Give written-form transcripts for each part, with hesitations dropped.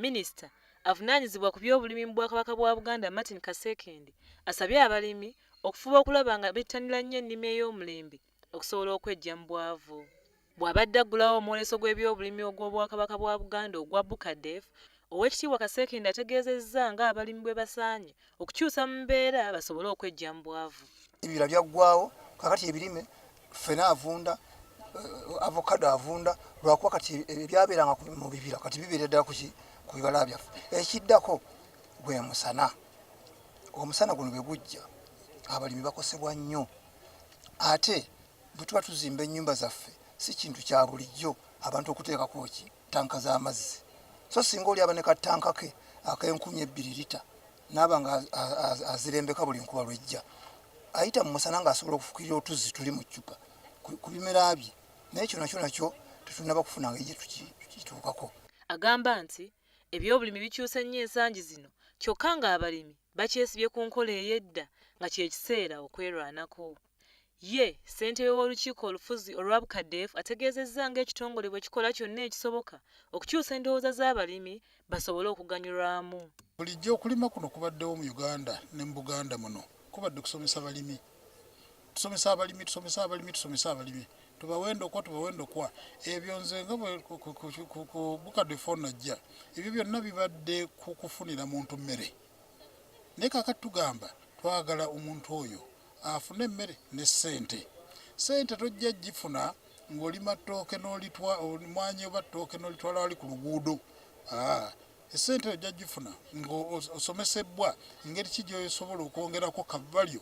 Minisita avunaanyizibwa ku by'obulimi mu Bwakabaka bwa Buganda Martin Kasekende asabye abalimi okufuba okulaba nga bettanira nnyo ennima ey'omulembe okusobola okweggya mu bwavu. Bw'abadde aggulawo omwoleso gw'ebyobulimi ogw'Obwakabaka bwa Buganda ogwa Bukadeef, Oweekitiibwa Kasekende ategeezezza ng'abalimi bwe basaanye okukyusa mu mbeera basobole okweggya mu bwavu. Ebibira byaggwawo kakati ebirime ffena avunda avocado avunda lwakuba kati ebyabeeranga mu bibira kati bibeera ddala ku bibala byaffe. Ekiddako gwe musana. Omusana guno bwe gujja abalimi bakosebwa nnyo. Ate bwe tuba tuzimba ennyumba zaffe si kintu kya bulijjo abantu okuteekako ki tanka z'amazzi. So singa oli aba ne katanka ke ak'enkumi 2 lita n'aba nga azirembeka buli nkuba lwejja ayita mu musana ng'asobola okufukirira otuzzi tuli mu ccupa ku bimera bye, naye ekyo nakyo tetunnaba kufuna ngeri gye tukituukako. Agamba nti ebyobulimi bikyuse nnyo ensangi zino kyokka ng'abalimi bakyesibye ku nkola ey'edda nga kye kiseera okwerwanako. Ye ssentebe w'olukiiko olufuzi olwa Bukadeef ategeezezza ng'ekitongole bwe kikola kyonna ekisoboka okukyusa endowooza z'abalimi basobole okuganyulwamu. Bulijjo okulima kuno kubaddewo mu Uganda ne mu Buganda muno kubadde kusomesa balimi. Tusomesa abalimi. Tubawendokwa. Ebyo nze nga ku Bukadeef najja. Ebyo byonna bibadde kufunira muntu mmere. Naye kakati tugamba twagala omuntu oyo afune emmere ne ssente. Ssente tojja gifuna ng'olima ttooke omwanyi oba ttooke n'olitwala wali ku luguudo. Essente ojja gifuna ng'osomesebwa engeri ki gy'osobola okwongerako kavalyo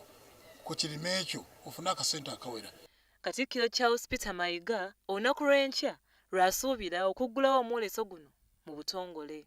ku kirime ekyo ofune akasente akawera. Katikkiro Charles Peter Mayiga olunaku lw'enkya lw'asuubira okuggulawo omwoleso guno mu butongole.